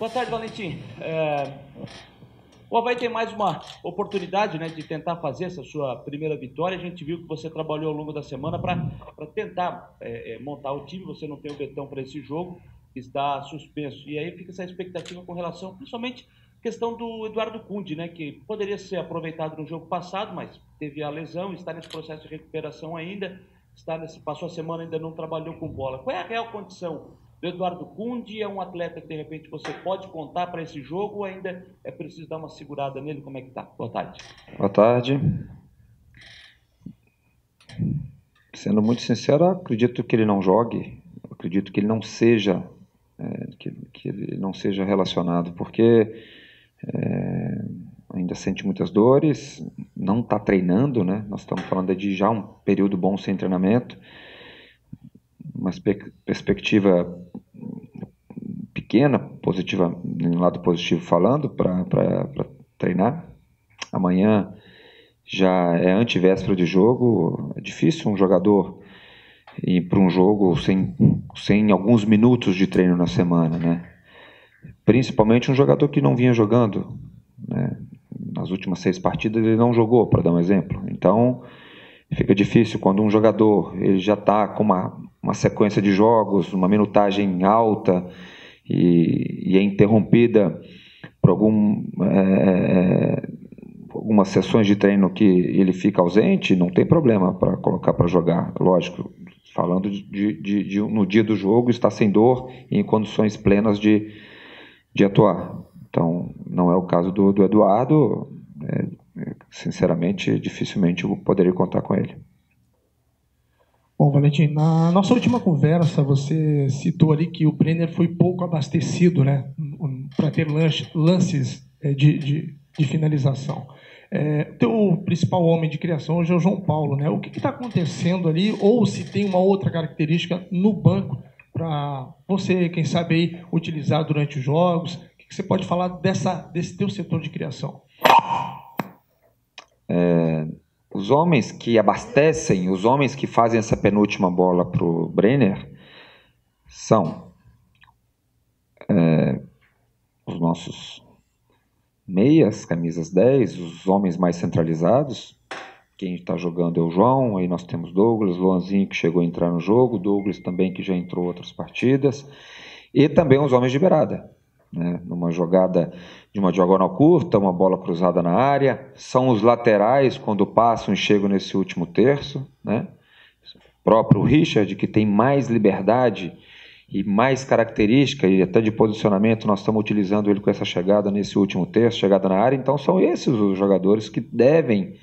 Boa tarde, Valentim. O Avaí tem mais uma oportunidade, né, de tentar fazer essa sua primeira vitória. A gente viu que você trabalhou ao longo da semana para tentar montar o time. Você não tem o Betão para esse jogo, está suspenso. E aí fica essa expectativa com relação, principalmente, à questão do Eduardo Cunde, né, que poderia ser aproveitado no jogo passado, mas teve a lesão, está nesse processo de recuperação ainda, passou a semana ainda não trabalhou com bola. Qual é a real condição do Eduardo Cunde? É um atleta que, de repente, você pode contar para esse jogo ou ainda é preciso dar uma segurada nele? Como é que tá? Boa tarde. Boa tarde. Sendo muito sincero, acredito que ele não jogue, acredito que ele não seja, que ele não seja relacionado, porque ainda sente muitas dores, não está treinando, né? Nós estamos falando de já um período bom sem treinamento, uma perspectiva pequena, positiva, no lado positivo falando, para treinar. Amanhã já é antivéspera de jogo, é difícil um jogador ir para um jogo sem alguns minutos de treino na semana, né? Principalmente um jogador que não vinha jogando, né? Nas últimas 6 partidas ele não jogou, para dar um exemplo. Então fica difícil quando um jogador ele já está com uma sequência de jogos, uma minutagem alta e é interrompida por algumas sessões de treino que ele fica ausente, não tem problema para colocar para jogar. Lógico, falando no dia do jogo, está sem dor e em condições plenas de atuar. Então, não é o caso do Eduardo. Sinceramente, dificilmente eu poderia contar com ele. Bom, Valentim, na nossa última conversa, você citou ali que o Brenner foi pouco abastecido, né, para ter lances de finalização. Teu principal homem de criação hoje é o João Paulo, né? O que está acontecendo ali, ou se tem uma outra característica no banco para você, quem sabe, aí, utilizar durante os jogos? O que você pode falar desse teu setor de criação? Os homens que abastecem, os homens que fazem essa penúltima bola para o Brenner são os nossos meias, camisas 10, os homens mais centralizados. Quem está jogando é o João, aí nós temos Douglas, Luanzinho que chegou a entrar no jogo, Douglas também que já entrou em outras partidas, e também os homens de beirada, né? Numa jogada de uma diagonal curta, uma bola cruzada na área, são os laterais quando passam e chegam nesse último terço, né? O próprio Richard, que tem mais liberdade e mais característica e até de posicionamento, nós estamos utilizando ele com essa chegada nesse último terço, chegada na área. Então são esses os jogadores que devem,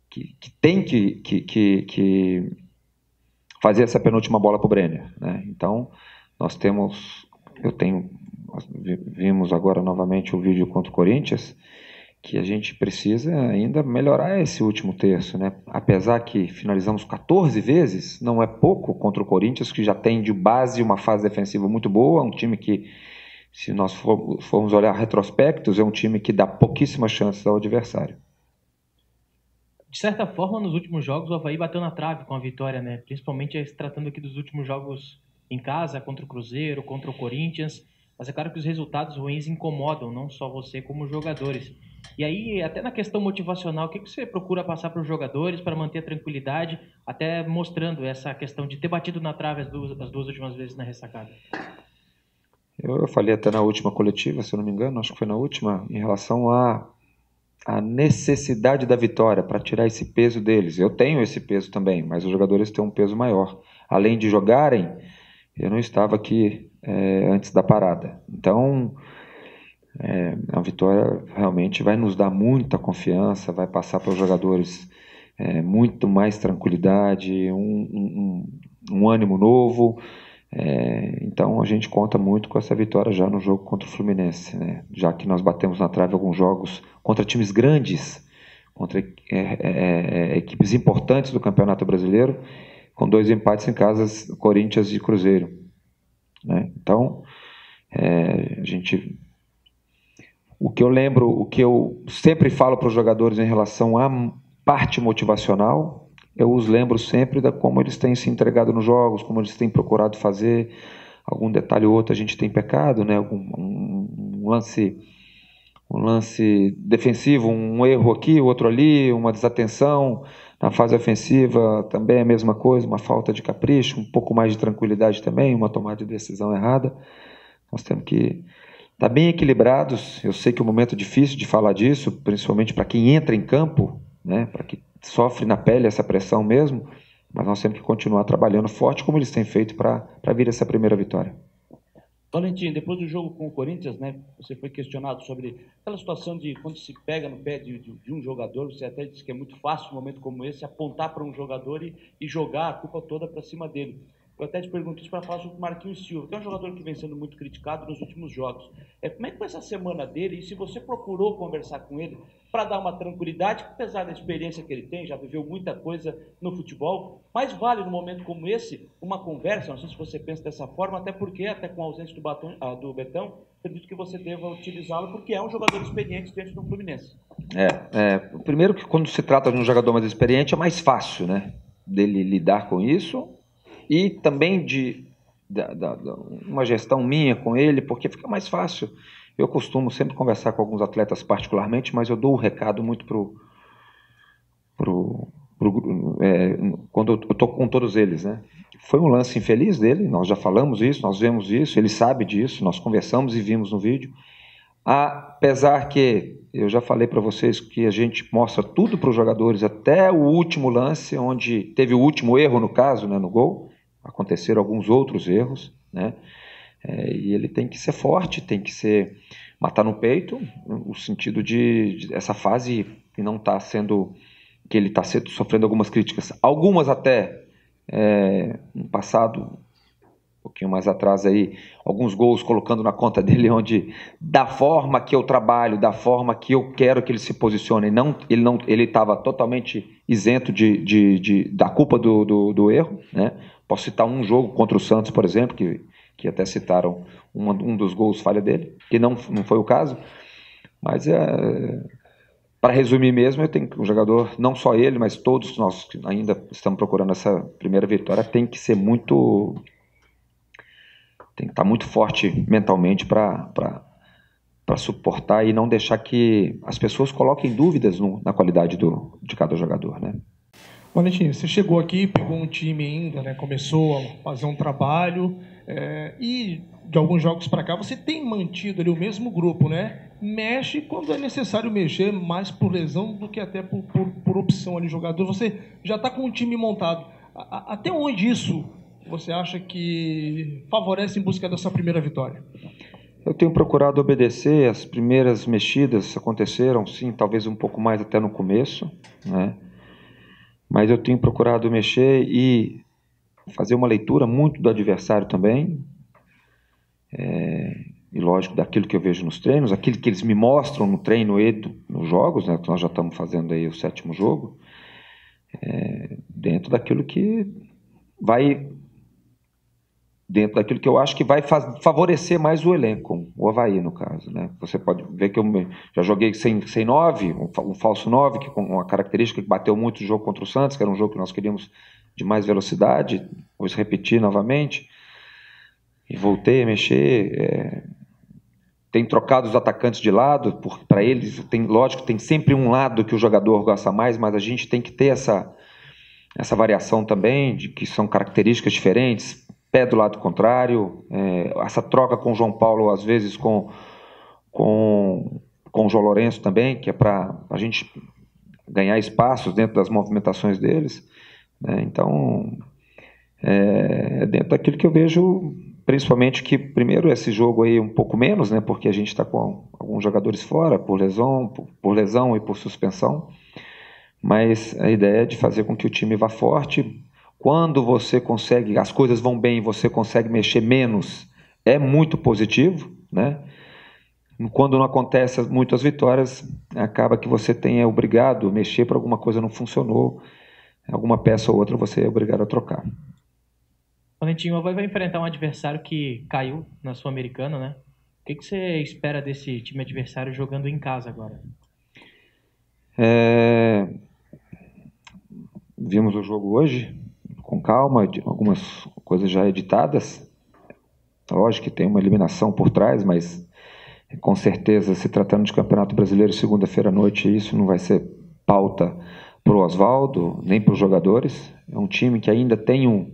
que tem que fazer essa penúltima bola para o Brenner, né? Então nós vimos agora novamente o vídeo contra o Corinthians, que a gente precisa ainda melhorar esse último terço, né? Apesar que finalizamos 14 vezes, não é pouco contra o Corinthians, que já tem de base uma fase defensiva muito boa, um time que, se nós formos olhar retrospectos, é um time que dá pouquíssimas chances ao adversário. De certa forma, nos últimos jogos, o Avaí bateu na trave com a vitória, né? Principalmente se tratando aqui dos últimos jogos em casa, contra o Cruzeiro, contra o Corinthians. Mas é claro que os resultados ruins incomodam, não só você como os jogadores. E aí, até na questão motivacional, o que você procura passar para os jogadores para manter a tranquilidade, até mostrando essa questão de ter batido na trave as duas últimas vezes na ressacada? Eu falei até na última coletiva, se eu não me engano, acho que foi na última, em relação à necessidade da vitória, para tirar esse peso deles. Eu tenho esse peso também, mas os jogadores têm um peso maior. Além de jogarem, eu não estava aqui antes da parada. Então, a vitória realmente vai nos dar muita confiança, vai passar para os jogadores muito mais tranquilidade, um ânimo novo. Então a gente conta muito com essa vitória já no jogo contra o Fluminense, né? Já que nós batemos na trave alguns jogos contra times grandes, contra equipes importantes do Campeonato Brasileiro, com 2 empates em casa, Corinthians e Cruzeiro, né? Então o que eu sempre falo para os jogadores em relação à parte motivacional, eu os lembro sempre de como eles têm se entregado nos jogos, como eles têm procurado fazer. Algum detalhe ou outro a gente tem pecado, né? Um um lance defensivo, um erro aqui, outro ali, uma desatenção. Na fase ofensiva também é a mesma coisa, uma falta de capricho, um pouco mais de tranquilidade também, uma tomada de decisão errada. Nós temos que estar bem equilibrados. Eu sei que é um momento difícil de falar disso, principalmente para quem entra em campo, né, para quem sofre na pele essa pressão mesmo, mas nós temos que continuar trabalhando forte como eles têm feito para vir essa primeira vitória. Valentim, depois do jogo com o Corinthians, né, você foi questionado sobre aquela situação de quando se pega no pé de um jogador, você até disse que é muito fácil num momento como esse apontar para um jogador e jogar a culpa toda para cima dele. Eu até te pergunto isso para falar sobre o Marquinhos Silva, que é um jogador que vem sendo muito criticado nos últimos jogos. Como é que foi essa semana dele e se você procurou conversar com ele para dar uma tranquilidade, apesar da experiência que ele tem, já viveu muita coisa no futebol, mas vale num momento como esse uma conversa, não sei se você pensa dessa forma, até porque, até com a ausência do Betão, acredito que você deva utilizá-lo porque é um jogador experiente dentro do Fluminense. Primeiro que quando se trata de um jogador mais experiente é mais fácil, né, dele lidar com isso. E também de uma gestão minha com ele, porque fica mais fácil. Eu costumo sempre conversar com alguns atletas particularmente, mas eu dou o recado muito quando eu estou com todos eles, né? Foi um lance infeliz dele, nós já falamos isso, nós vemos isso, ele sabe disso, nós conversamos e vimos no vídeo. Apesar que eu já falei para vocês que a gente mostra tudo para os jogadores, até o último lance, onde teve o último erro no caso, né, no gol. Aconteceram alguns outros erros, né? E ele tem que ser forte, tem que matar no peito, no sentido de essa fase que não está sendo, que ele está sofrendo algumas críticas, algumas até no passado, um pouquinho mais atrás aí, alguns gols colocando na conta dele, onde da forma que eu trabalho, da forma que eu quero que ele se posicione, ele estava totalmente isento da culpa do erro, né? Posso citar um jogo contra o Santos, por exemplo, que até citaram um dos gols falha dele, que não foi o caso, mas para resumir mesmo, eu tenho que um jogador, não só ele, mas todos nós que ainda estamos procurando essa primeira vitória, tem que estar muito forte mentalmente para suportar e não deixar que as pessoas coloquem dúvidas na qualidade de cada jogador, né? Valentim, você chegou aqui, pegou um time ainda, né, começou a fazer um trabalho e de alguns jogos para cá você tem mantido ali o mesmo grupo, né? Mexe quando é necessário mexer, mais por lesão do que até por opção ali jogador. Você já está com um time montado. Até onde isso você acha que favorece em busca dessa primeira vitória? Eu tenho procurado obedecer, as primeiras mexidas aconteceram, sim, talvez um pouco mais até no começo, né? Mas eu tenho procurado mexer e fazer uma leitura muito do adversário também, e lógico, daquilo que eu vejo nos treinos, aquilo que eles me mostram no treino e nos jogos, né, que nós já estamos fazendo aí o 7º jogo, dentro daquilo que eu acho que vai favorecer mais o elenco, o Avaí no caso, né? Você pode ver que eu já joguei sem 9, um falso 9, que com uma característica que bateu muito o jogo contra o Santos, que era um jogo que nós queríamos de mais velocidade, depois repetir novamente, e voltei a mexer, tem trocado os atacantes de lado, para eles, lógico, tem sempre um lado que o jogador gosta mais, mas a gente tem que ter essa variação também, de que são características diferentes, pé do lado contrário, essa troca com o João Paulo, às vezes com o João Lourenço também, que é para a gente ganhar espaços dentro das movimentações deles, né? Então, dentro daquilo que eu vejo, principalmente que, primeiro, esse jogo aí um pouco menos, né, porque a gente está com alguns jogadores fora, por lesão e por suspensão, mas a ideia é de fazer com que o time vá forte. Quando você consegue, as coisas vão bem, você consegue mexer menos, é muito positivo, né? Quando não acontece muitas vitórias, acaba que você é obrigado a mexer para alguma coisa não funcionou, alguma peça ou outra você é obrigado a trocar. Valentim, o Avaí vai enfrentar um adversário que caiu na Sul-Americana, né? O que você espera desse time adversário jogando em casa agora? Vimos o jogo hoje, com calma, algumas coisas já editadas. Lógico que tem uma eliminação por trás, mas Com certeza, se tratando de Campeonato Brasileiro, segunda-feira à noite, isso não vai ser pauta para o Oswaldo, nem para os jogadores. É um time que ainda tem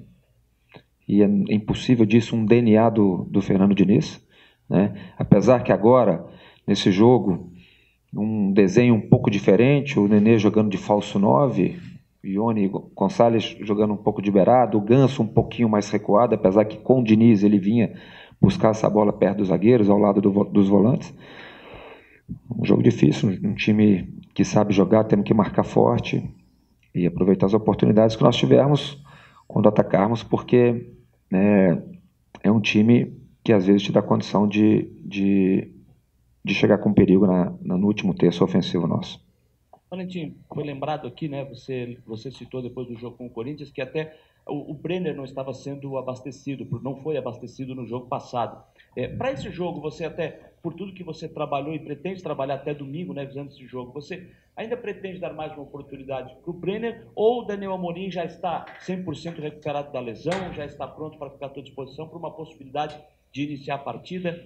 e é impossível disso, um DNA do Fernando Diniz, né? Apesar que agora, nesse jogo, um desenho um pouco diferente, o Nenê jogando de falso 9, o Ione Gonçalves jogando um pouco de beirado, o Ganso um pouquinho mais recuado, apesar que com o Diniz ele vinha buscar essa bola perto dos zagueiros, ao lado dos volantes. Um jogo difícil, um time que sabe jogar, temos que marcar forte e aproveitar as oportunidades que nós tivermos quando atacarmos, porque é um time que às vezes te dá condição de chegar com perigo no último terço ofensivo nosso. Valentim, foi lembrado aqui, né? Você citou depois do jogo com o Corinthians que até o Brenner não estava sendo abastecido, não foi abastecido no jogo passado. Para esse jogo, você até, por tudo que você trabalhou e pretende trabalhar até domingo, né, visando esse jogo, você ainda pretende dar mais uma oportunidade para o Brenner, ou o Daniel Amorim já está 100% recuperado da lesão, já está pronto para ficar à tua disposição para uma possibilidade de iniciar a partida?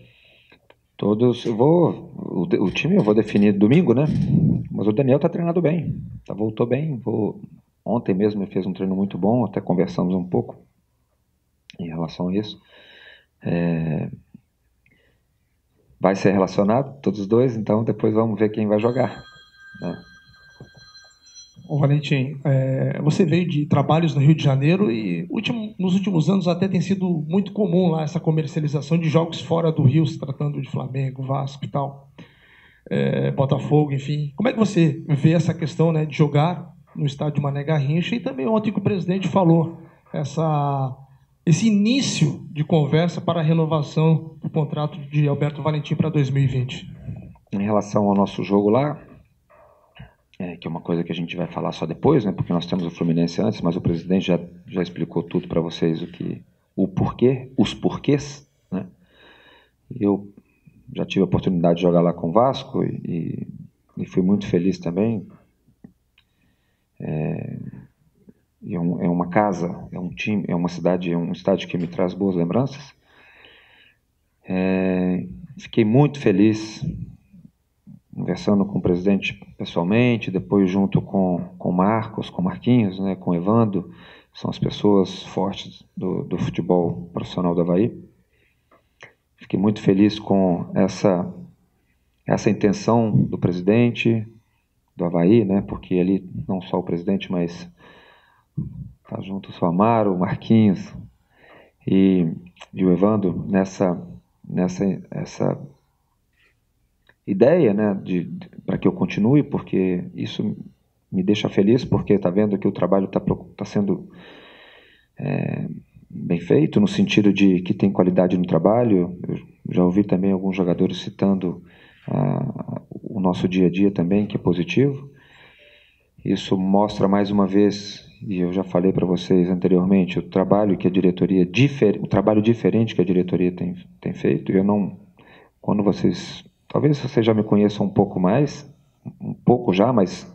O time eu vou definir domingo, né? Mas o Daniel está treinado bem, voltou bem. Ontem mesmo ele fez um treino muito bom, até conversamos um pouco em relação a isso. Vai ser relacionado, todos os dois, então depois vamos ver quem vai jogar, né? Ô Valentim, você veio de trabalhos no Rio de Janeiro e nos últimos anos até tem sido muito comum lá essa comercialização de jogos fora do Rio, se tratando de Flamengo, Vasco e tal, Botafogo, enfim. Como é que você vê essa questão, né, de jogar no estádio Mané Garrincha? E também ontem que o presidente falou esse início de conversa para a renovação do contrato de Alberto Valentim para 2020. Em relação ao nosso jogo lá, que é uma coisa que a gente vai falar só depois, né, porque nós temos o Fluminense antes, mas o presidente já explicou tudo para vocês, o porquê, os porquês, né? Eu já tive a oportunidade de jogar lá com o Vasco e fui muito feliz também. É uma casa, é um time, é uma cidade, é um estádio que me traz boas lembranças. Fiquei muito feliz conversando com o presidente pessoalmente, depois junto com o Marcos, com o Marquinhos, né, com o Evando, são as pessoas fortes do futebol profissional do Avaí. Fiquei muito feliz com essa intenção do presidente do Avaí, né, porque ele, não só o presidente, mas tá junto o Amaro, o Marquinhos e o Evando nessa ideia, né, para que eu continue, porque isso me deixa feliz, porque está vendo que o trabalho está sendo bem feito, no sentido de que tem qualidade no trabalho. Eu já ouvi também alguns jogadores citando o nosso dia a dia também, que é positivo. Isso mostra mais uma vez, e eu já falei para vocês anteriormente, o trabalho que a diretoria, o trabalho diferente que a diretoria tem feito. Eu não, quando talvez vocês já me conheçam um pouco mais, um pouco já, mas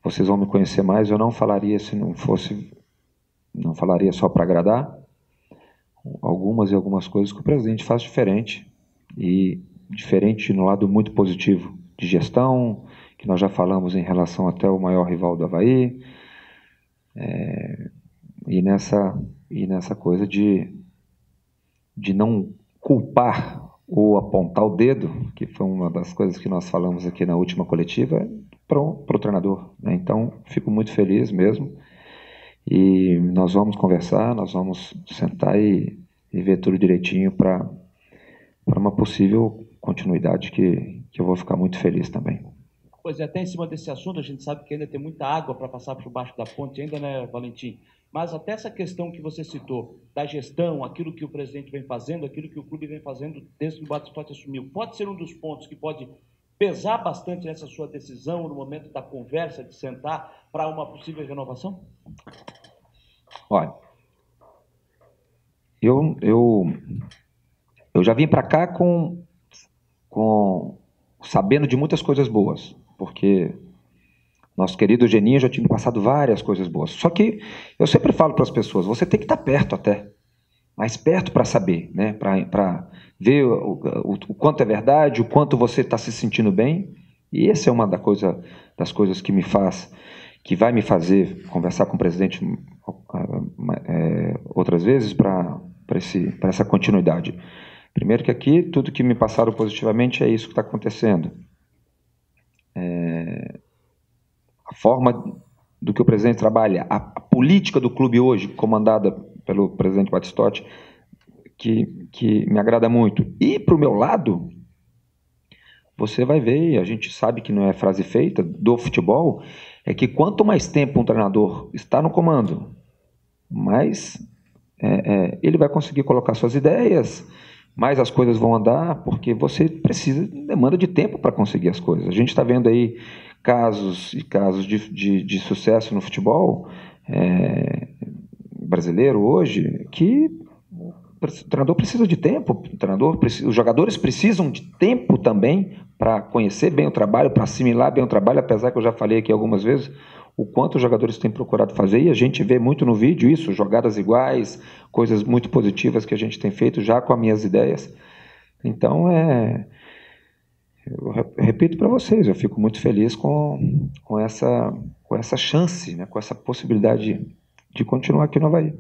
vocês vão me conhecer mais. Eu não falaria não falaria só para agradar. Algumas coisas que o presidente faz diferente, e diferente no lado muito positivo de gestão, que nós já falamos em relação até ao maior rival do Avaí, e nessa coisa de não culpar ou apontar o dedo, que foi uma das coisas que nós falamos aqui na última coletiva, para o treinador, né? Então, fico muito feliz mesmo, e nós vamos conversar, nós vamos sentar e ver tudo direitinho para uma possível continuidade que eu vou ficar muito feliz também. Pois é, até em cima desse assunto, a gente sabe que ainda tem muita água para passar por baixo da ponte ainda, né, Valentim? Mas até essa questão que você citou, da gestão, aquilo que o presidente vem fazendo, aquilo que o clube vem fazendo desde que o Batistotti assumiu, pode ser um dos pontos que pode pesar bastante nessa sua decisão, no momento da conversa, de sentar para uma possível renovação? Olha, eu já vim para cá sabendo de muitas coisas boas, porque nosso querido Geninho já tinha passado várias coisas boas. Só que eu sempre falo para as pessoas, você tem que estar perto até. mais perto para saber, né? Para ver o quanto é verdade, o quanto você está se sentindo bem. E essa é uma das coisas que vai me fazer conversar com o presidente outras vezes para essa continuidade. Primeiro que aqui, tudo que me passaram positivamente é isso que está acontecendo. A forma do que o presidente trabalha, a política do clube hoje, comandada pelo presidente Batistotti, que me agrada muito. E, para o meu lado, você vai ver, e a gente sabe que não é frase feita, do futebol, é que quanto mais tempo um treinador está no comando, mais ele vai conseguir colocar suas ideias, mais as coisas vão andar, porque você demanda de tempo para conseguir as coisas. A gente está vendo aí casos e casos de sucesso no futebol brasileiro hoje, que o treinador precisa de tempo, os jogadores precisam de tempo também para conhecer bem o trabalho, para assimilar bem o trabalho, apesar que eu já falei aqui algumas vezes o quanto os jogadores têm procurado fazer, e a gente vê muito no vídeo isso, jogadas iguais, coisas muito positivas que a gente tem feito já com as minhas ideias. Então, eu repito para vocês, eu fico muito feliz com essa chance, né, com essa possibilidade de continuar aqui no Avaí.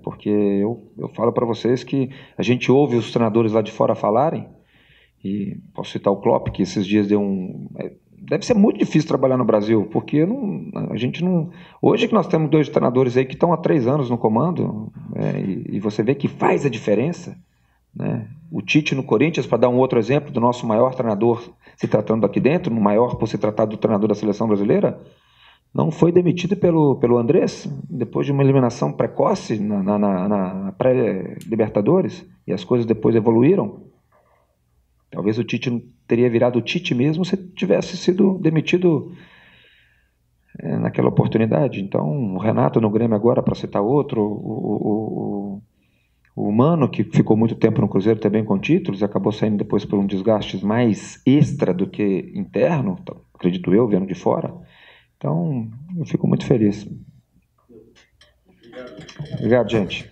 Porque eu falo para vocês que a gente ouve os treinadores lá de fora falarem, e posso citar o Klopp, que esses dias deve ser muito difícil trabalhar no Brasil, porque a gente não... Hoje que nós temos 2 treinadores aí que estão há 3 anos no comando, e você vê que faz a diferença, né? O Tite no Corinthians, para dar um outro exemplo do nosso maior treinador se tratando aqui dentro, no maior por se tratar do treinador da seleção brasileira, não foi demitido pelo Andrés, depois de uma eliminação precoce na pré-Libertadores, e as coisas depois evoluíram. Talvez o Tite não teria virado o Tite mesmo se tivesse sido demitido naquela oportunidade. Então, o Renato no Grêmio agora, para citar outro, o Mano, que ficou muito tempo no Cruzeiro também com títulos, acabou saindo depois por um desgaste mais extra do que interno, acredito eu, vendo de fora. Então, eu fico muito feliz. Obrigado, gente.